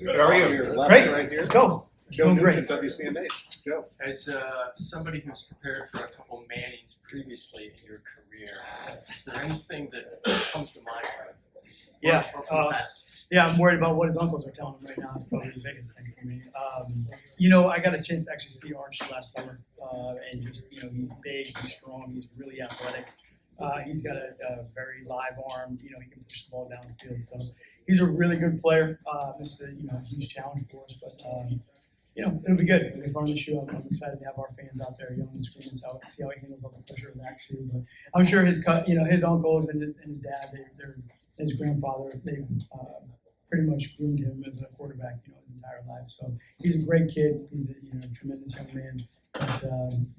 Good, how are you? Great. Right here. Let's go. Joe Doing Nugent, great. WCMH. Joe. As somebody who's prepared for a couple Mannings previously in your career, is there anything that comes to mind? Yeah. Or from the past? Yeah, I'm worried about what his uncles are telling him right now. It's probably the biggest thing for me. I got a chance to actually see Arch last summer, and just he's big, he's strong, he's really athletic. He's got a very live arm. He can push the ball down the field. So he's a really good player. This is a huge challenge for us, but it'll be good. It'll be fun to shoot. I'm excited to have our fans out there yelling and screaming. So see how he handles all the pressure of that too. But I'm sure his uncles and his dad, his grandfather, they've pretty much groomed him as a quarterback, his entire life. So he's a great kid. He's a tremendous young man. But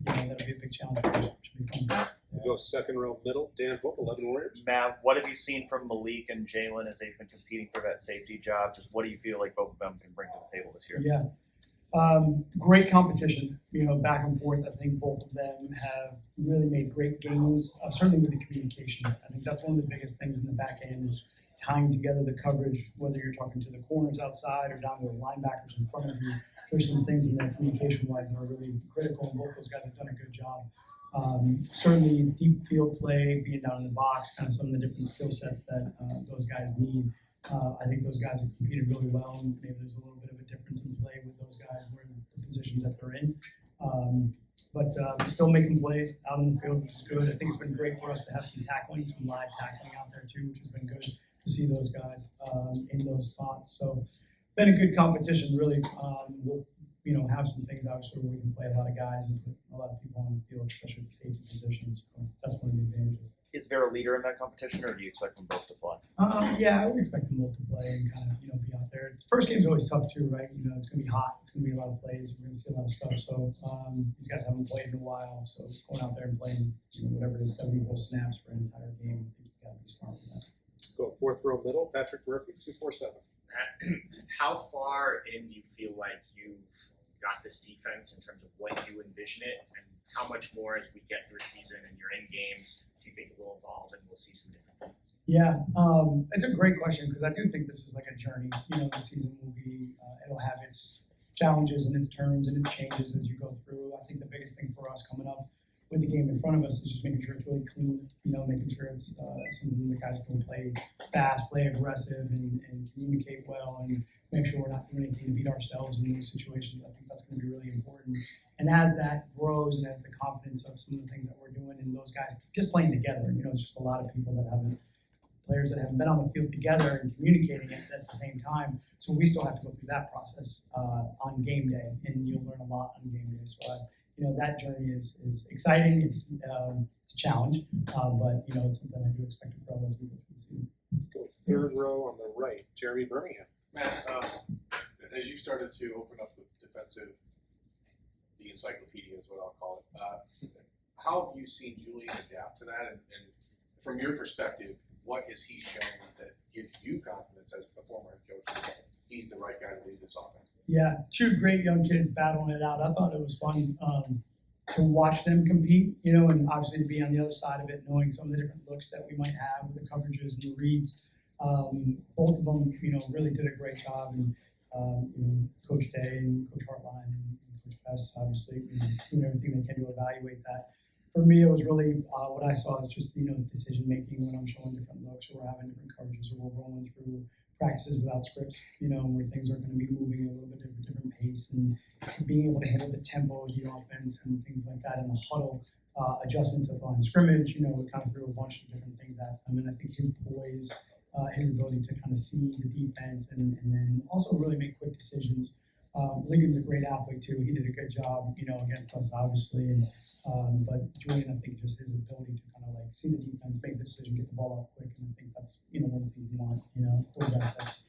that'll be a big challenge for us. It should be fun. We'll go second row middle. Dan Hook, 11 Warriors. Matt, what have you seen from Malik and Jalen as they've been competing for that safety job? Just what do you feel like both of them can bring to the table this year? Yeah. Great competition, back and forth. I think both of them have really made great gains, certainly with the communication. I think that's one of the biggest things in the back end is tying together the coverage, whether you're talking to the corners outside or down to the linebackers in front of you. There's some things in there communication-wise that are really critical, and both those guys have done a good job. Certainly deep field play, being down in the box, kind of some of the different skill sets that those guys need. I think those guys have competed really well, and maybe there's a little bit of a difference in play with those guys where the positions that they're in. But we're still making plays out in the field, which is good. I think it's been great for us to have some tackling, some live tackling out there too, which has been good to see those guys in those spots. So been a good competition, really. We'll have some things obviously where we can play a lot of guys and put a lot of people on the field, especially at the safety positions. So that's one of the advantages. Is there a leader in that competition, or do you expect them both to play? Yeah, I would expect them both to play and kind of be out there. The first game's always tough too, right? It's going to be hot. It's going to be a lot of plays. We're going to see a lot of stuff. So these guys haven't played in a while. So going out there and playing whatever it is, 70 whole snaps for an entire game, I think you got to be smart with that. Go fourth row middle. Patrick Murphy, 247. How far in do you feel like you've got this defense in terms of when you envision it, and how much more as we get through a season and you're in games do you think it will evolve and we'll see some different things? Yeah, it's a great question because I do think this is like a journey. The season will be, it'll have its challenges and its turns and its changes as you go through. I think the biggest thing for us coming up with the game in front of us is just making sure it's really clean, making sure it's something the guys can play fast, play aggressive, and communicate well, and make sure we're not doing anything to beat ourselves in those situations. I think that's going to be really important. And as that grows and as the confidence of some of the things that we're doing and those guys just playing together, it's just a lot of people that players that haven't been on the field together and communicating it at the same time. So we still have to go through that process on game day, and you'll learn a lot on game day. So that journey is exciting. It's a challenge, but it's something I do expect to grow as we go through the season. Go third row on the right. Jeremy Birmingham. Matt, as you started to open up the encyclopedia is what I'll call it, how have you seen Julian adapt to that? And from your perspective, what has he shown that gives you confidence as the former head coach that he's the right guy to lead this offense? Yeah, two great young kids battling it out. I thought it was fun to watch them compete, and obviously to be on the other side of it, knowing some of the different looks that we might have with the coverages and the reads. Both of them, really did a great job. And, Coach Day and Coach Hartline and Coach Bess, obviously, doing everything they can to evaluate that. For me, it was really what I saw is just, decision making when I'm showing different looks or we're having different coverages or we're rolling through practices without script, where things are going to be moving at a little bit different pace and being able to handle the tempo of the offense and things like that in the huddle, adjustments of line of scrimmage, we kind of threw a bunch of different things at them. And I think his poise, his ability to kind of see the defense and then also really make quick decisions. Lincoln's a great athlete too. He did a good job, against us obviously. And but Julian, I think just his ability to kind of see the defense, make the decision, get the ball out quick, and I think that's one of the things you want. Quarterback that's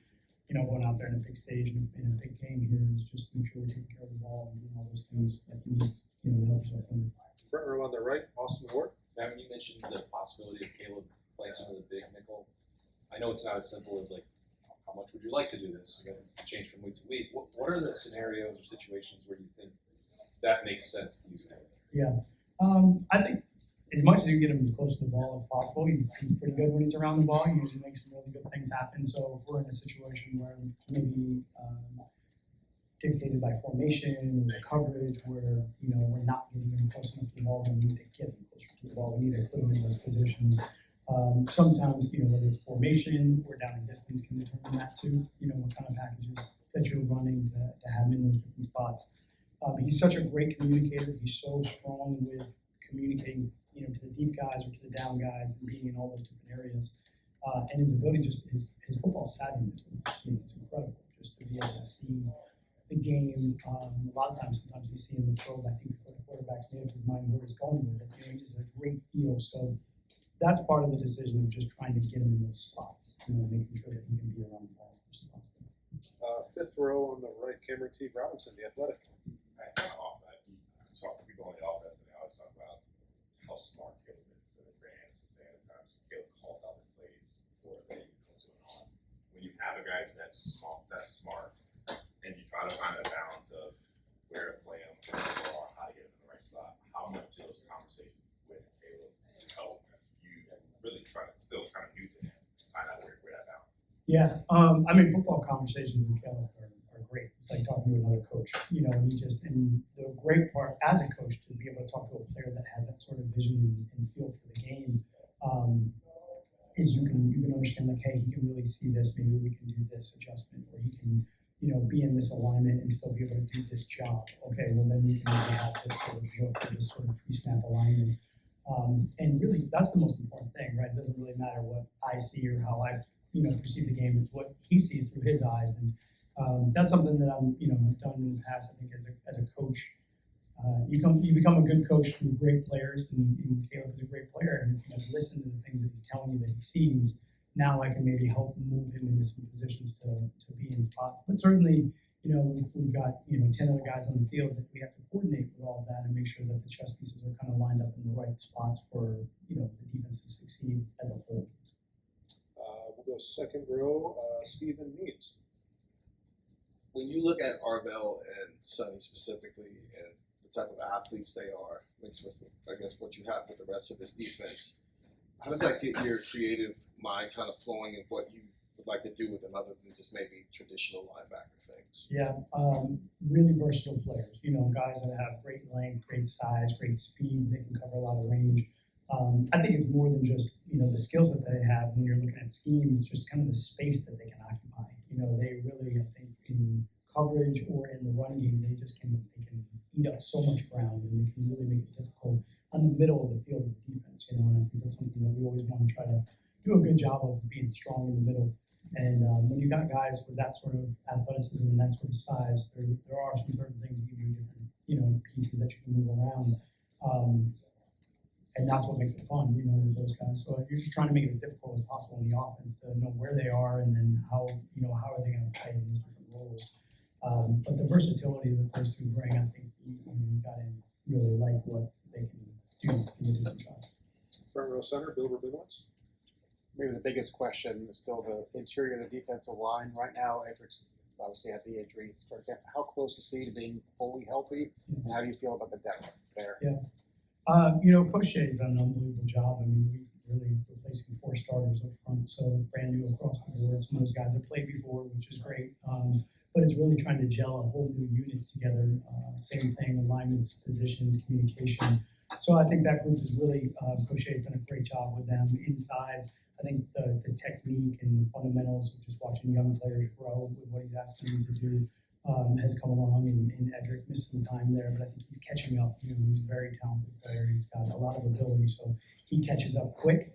going out there in a big stage and in a big game here is just make sure we're taking care of the ball and doing all those things that you need, to help yourself win. Front row on the right. Austin Ward. Matt, when you mentioned the possibility of Caleb playing some of the big nickel, I know it's not as simple as how much would you like to do this? You got to change from week to week. What are the scenarios or situations where you think that makes sense to use Caleb? Yeah, I think as much as you get him as close to the ball as possible, he's pretty good when he's around the ball. He usually makes some really good things happen. So if we're in a situation where maybe dictated by formation or coverage where, we're not getting him close enough to the ball, we need to get him closer to the ball. We need to put him in those positions. Sometimes, whether it's formation or down and distance can determine that too, what kind of packages that you're running to have him in those different spots. He's such a great communicator. He's so strong with communicating, to the deep guys or to the down guys and being in all those different areas. And his ability, his football savviness is, it's incredible just to be able to see the game. A lot of times, sometimes he's seeing the throw, I think, before the quarterback's made up his mind where he's going with it. He just has a great feel. So that's part of the decision of just trying to get him in those spots, making sure that he can be around the ball as much as possible. Fifth row on the right, Cameron T. Robinson, the athletic. Off that, talking people on the offense, and I always talk about how smart Caleb is. And Rams was saying at times Caleb calls out the plays before they even know what's going on. When you have a guy who's that's smart, and you try to find that balance of where to play him, or how to get him in the right spot, how much of those conversations with Caleb help you really still kind of new to him, find out where that balance. Yeah, football conversations with Caleb are great. It's like talking to another coach, and and the great part as a coach to be able to talk to a player that has that sort of vision and feel for the game, is you can understand like, hey, he can really see this, maybe we can do this adjustment, or he can, be in this alignment and still be able to do this job. Okay, well then we can maybe have this sort of look or this sort of pre-snap alignment. And really that's the most important thing, right? It doesn't really matter what I see or how I perceive the game. It's what he sees through his eyes, and that's something that I've done in the past. I think as a coach, you become a good coach through great players, and Caleb is a great player. And if you just listen to the things that he's telling you that he sees, now I can maybe help move him into some positions to be in spots. But certainly, we've got 10 other guys on the field that we have to coordinate with all of that and make sure that the chess pieces are kind of lined up in the right spots for the defense to succeed as a whole. We'll go second row, Stephen Means. When you look at Arvell and Sonny specifically and the type of athletes they are, mixed with, I guess, what you have with the rest of this defense, how does that get your creative mind kind of flowing in what you would like to do with them other than just maybe traditional linebacker things? Yeah, really versatile players. Guys that have great length, great size, great speed. They can cover a lot of range. I think it's more than just the skills that they have. When you're looking at scheme, it's just kind of the space that they can occupy. They really, I think, in coverage or in the run game, they can eat up so much ground, and they can really make it difficult on the middle of the field of the defense. And I think that's something that we always want to try to do a good job of, being strong in the middle. And when you got guys with that sort of athleticism and that sort of size, there are some certain things you can do different, pieces that you can move around. And that's what makes it fun, with those guys. So you're just trying to make it as difficult as possible in the offense to know where they are and then how are they going to play in those different roles. But the versatility that those two bring, I think you got to really like what they can do in the different jobs. Front row center, Bill Rabinowitz. Maybe the biggest question is still the interior of the defensive line right now. Edric's obviously had the injury to start camp. How close is he to being fully healthy, and how do you feel about the depth there? Yeah. Coach Shea's done an unbelievable job. We really replacing 4 starters up front, so brand new across the board. Some of those guys have played before, which is great. But it's really trying to gel a whole new unit together. Same thing, alignments, positions, communication. So I think that group is really, Coach Shea's done a great job with them inside. I think the technique and the fundamentals of just watching young players grow with what he's asking them to do has come along, and Edric missed some time there, but I think he's catching up. He's a very talented player. He's got a lot of ability, so he catches up quick.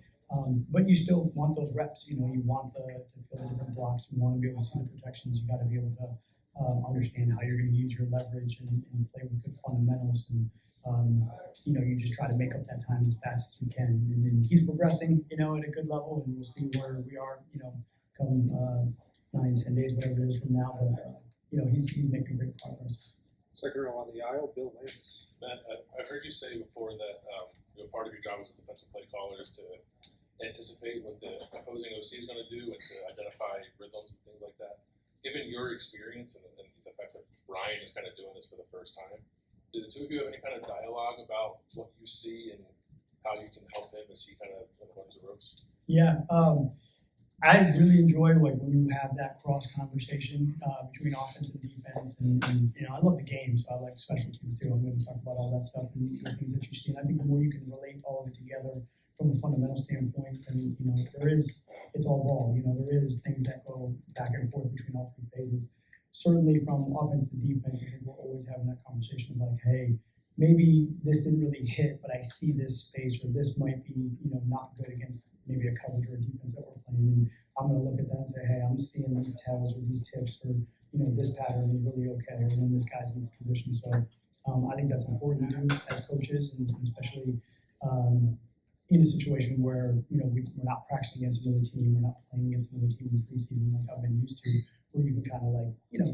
But you still want those reps. You want to feel the different blocks. You want to be able to see the protections. You got to be able to understand how you're going to use your leverage and play with good fundamentals. And you just try to make up that time as fast as you can. And then he's progressing, at a good level, and we'll see where we are, come 9-10 days, whatever it is from now. But he's making great progress. Second row on the aisle, Bill Landis. Matt, I've heard you say before that part of your job as a defensive play caller is to anticipate what the opposing OC is going to do and to identify rhythms and things like that. Given your experience and the fact that Ryan is kind of doing this for the first time, do the two of you have any kind of dialogue about what you see and how you can help him as he kind of learns the ropes? Yeah, I really enjoy like when you have that cross conversation between offense and defense, and I love the game, so I like special teams too. I'm going to talk about all that stuff and the things that you see. And I think the more you can relate all of it together from a fundamental standpoint, and it's all ball. There is things that go back and forth between all three phases. Certainly from offense to defense, I think we're always having that conversation of like, hey, maybe this didn't really hit, but I see this space, or this might be, not good against maybe a coverage or a defense that we're playing. And I'm going to look at that and say, hey, I'm seeing these tells or these tips, or this pattern is really okay, or when this guy's in this position. So I think that's important to do as coaches, and especially in a situation where we're not practicing against another team, we're not playing against another team in preseason like I've been used to, where you can kind of like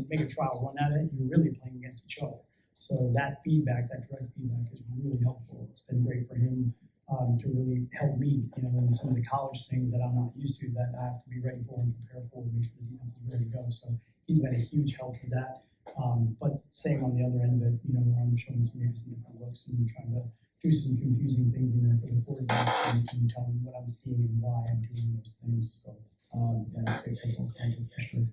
make a trial run at it. You're really playing against each other. So that feedback, that direct feedback, is really helpful. It's been great for him to really help me, in some of the college things that I'm not used to, that I have to be ready for and prepare for, and make sure the defense is ready to go. So he's been a huge help with that. But same on the other end of it, where I'm showing maybe some different looks and trying to do some confusing things in there for the quarterbacks and tell them what I'm seeing and why I'm doing those things. So that's big football content for sure.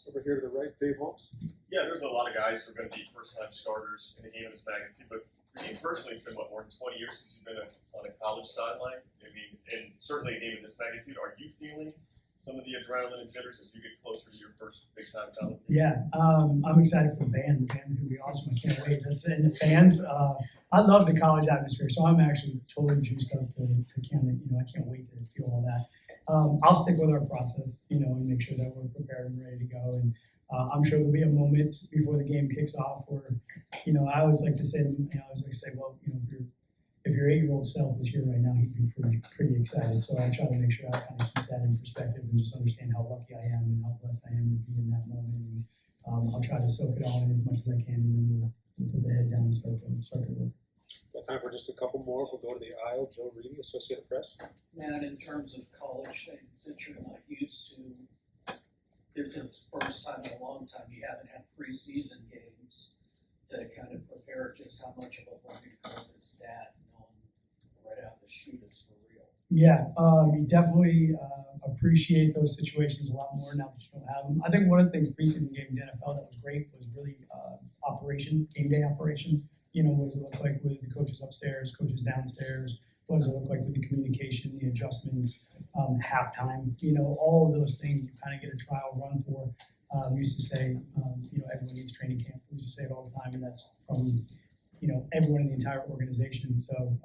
Over here to the right, Dave Holmes. Yeah, there's a lot of guys who are going to be first-time starters in a game of this magnitude, but for you personally, it's been, more than 20 years since you've been on a college sideline? I mean, and certainly a game of this magnitude, are you feeling some of the adrenaline and jitters as you get closer to your first big-time college game? Yeah, I'm excited for the band. The band's going to be awesome. I can't wait. And the fans, I love the college atmosphere, so I'm actually totally juiced up to I can't wait to feel all that. I'll stick with our process, and make sure that we're prepared and ready to go. And I'm sure there'll be a moment before the game kicks off where, I always like to say, well, if your 8-year-old self was here right now, he'd be pretty excited. So I try to make sure I kind of keep that in perspective and just understand how lucky I am and how blessed I am to be in that moment. And I'll try to soak it all in as much as I can, and then we'll put the head down and start to work. Got time for just a couple more. We'll go to the aisle. Joe Reedy, Associated Press. And in terms of college things that you're not used to, this is the first time in a long time you haven't had preseason games to kind of prepare just how much of a learning curve is that, right out of the chute it's for real. Yeah, you definitely appreciate those situations a lot more now that you don't have them. I think one of the things preseason game in the NFL that was great was really game day operation. What does it look like with the coaches upstairs, coaches downstairs? What does it look like with the communication, the adjustments, halftime? All of those things you kind of get a trial run for. We used to say, everyone needs training camp. We used to say it all the time, and that's from, everyone in the entire organization. So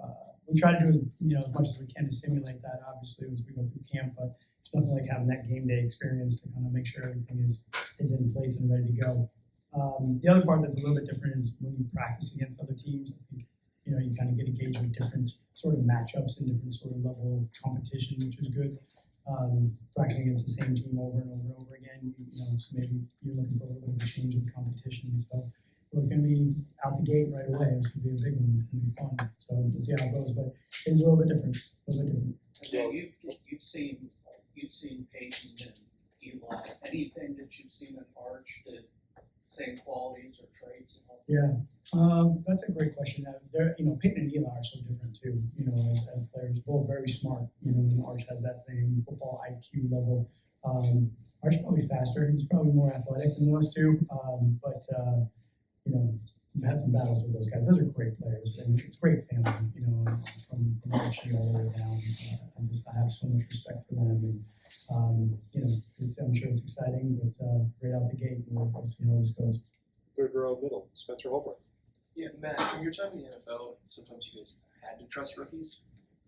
we try to do, as much as we can to simulate that, obviously, as we go through camp. But it's nothing like having that game day experience to kind of make sure everything is in place and ready to go. The other part that's a little bit different is when you practice against other teams. I think, you kind of get a gauge of different sort of matchups and different sort of level of competition, which is good. Practicing against the same team over and over and over again, so maybe you're looking for a little bit of a change in the competition. So we're going to be out the gate right away. It's going to be a big one. It's going to be fun. So we'll see how it goes, but it's a little bit different. And you've seen Peyton and Eli. Anything that you've seen in Arch that same qualities or traits? Yeah, that's a great question. Peyton and Eli are so different too. As players, both very smart. And Arch has that same football IQ level. Arch probably faster. He's probably more athletic than those two. But we've had some battles with those guys. Those are great players, and it's great family. From Archie all the way down. I have so much respect for them. And I'm sure it's exciting, but right out the gate, we'll see how this goes. Third row middle, Spencer Holbrook. Yeah, Matt, from your time in the NFL, sometimes you guys had to trust rookies.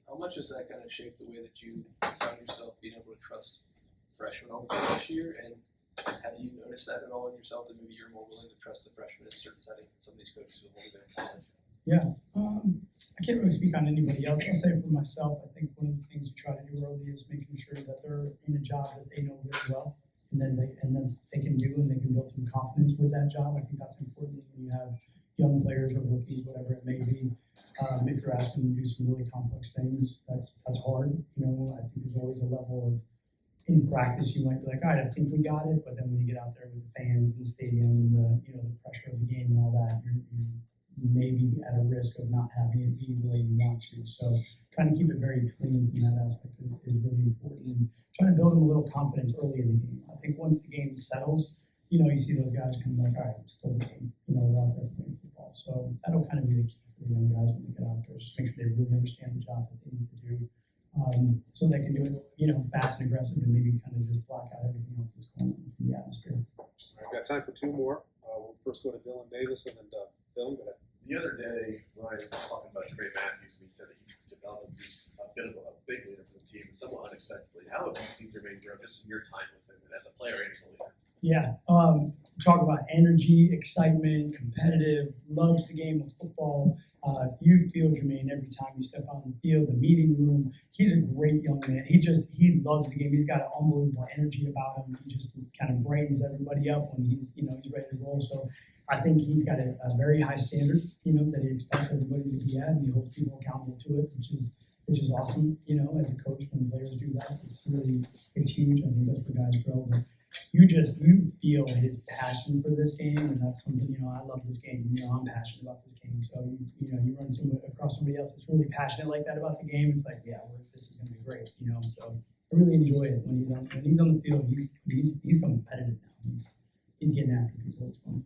How much has that kind of shaped the way that you found yourself being able to trust freshmen on the field this year? And have you noticed that at all in yourself, that maybe you're more willing to trust the freshmen in certain settings than some of these coaches who have only been in college? Yeah, I can't really speak on anybody else. I'll say for myself, I think one of the things we try to do early is making sure that they're in a job that they know really well, and then they can do, and they can build some confidence with that job. I think that's important when you have young players or rookies, whatever it may be. If you're asking them to do some really complex things, that's hard. I think there's always a level of, in practice, you might be like, all right, I think we got it, but then when you get out there with the fans and the stadium and the pressure of the game and all that, maybe at a risk of not having it eat the way you want to. So trying to keep it very clean from that aspect is really important. And trying to build them a little confidence early in the game. I think once the game settles, you see those guys kind of like, all right, it's still the game. We're out there playing football. So that'll kind of be the key for the young guys when they get out there. Just make sure they really understand the job that they need to do. So they can do it, fast and aggressive, and maybe kind of just block out everything else that's going on in the atmosphere. All right, I've got time for two more. We'll first go to Dylan Davis and then Doug. Dylan, go ahead. The other day, Ryan was talking about Trey Matthews, and he said that he developed a bit of a big leader for the team, somewhat unexpectedly. How have you seen Jermaine grow just in your time with him and as a player and as a leader? Yeah, talk about energy, excitement, competitive, loves the game of football. You feel Jermaine every time you step on the field, the meeting room. He's a great young man. He loves the game. He's got an unbelievable energy about him. He just kind of brightens everybody up when he's ready to roll. So I think he's got a very high standard, that he expects everybody to be at, and he holds people accountable to it, which is awesome. As a coach, when players do that, it's huge. I think that's where guys grow. But you feel his passion for this game, and that's something, I love this game. I'm passionate about this game. So, you run across somebody else that's really passionate like that about the game. It's like, yeah, this is going to be great, So I really enjoy it when he's on the field. He's competitive now. He's getting after people. It's fun.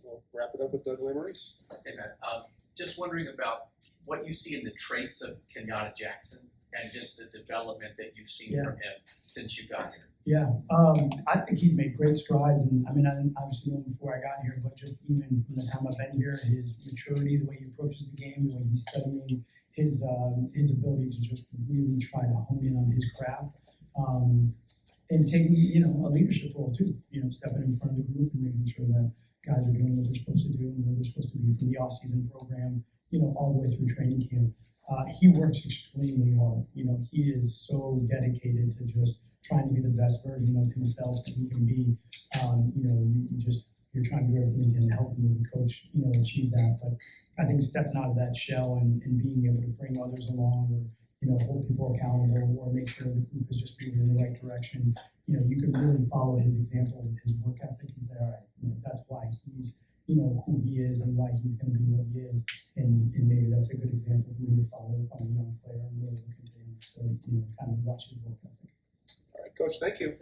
We'll wrap it up with Doug Lemeries. Hey, Matt. Just wondering about what you see in the traits of Kenyatta Jackson and just the development that you've seen from him since you got here. Yeah, I think he's made great strides, and I didn't obviously know him before I got here, but just even from the time I've been here, his maturity, the way he approaches the game, the way he's studying, his ability to just really try to hone in on his craft, and taking a leadership role too. Stepping in front of the group and making sure that guys are doing what they're supposed to do and where they're supposed to be from the off-season program, all the way through training camp. He works extremely hard. He is so dedicated to just trying to be the best version of himself that he can be. You're trying to do everything you can to help him as a coach, achieve that. But I think stepping out of that shell and being able to bring others along or, hold people accountable or make sure the group is just moving in the right direction, you can really follow his example with his work ethic and say, all right, that's why he's, who he is and why he's going to be what he is. And maybe that's a good example for me to follow if I'm a young player and really looking to him. So, kind of watch his work ethic. All right, Coach, thank you.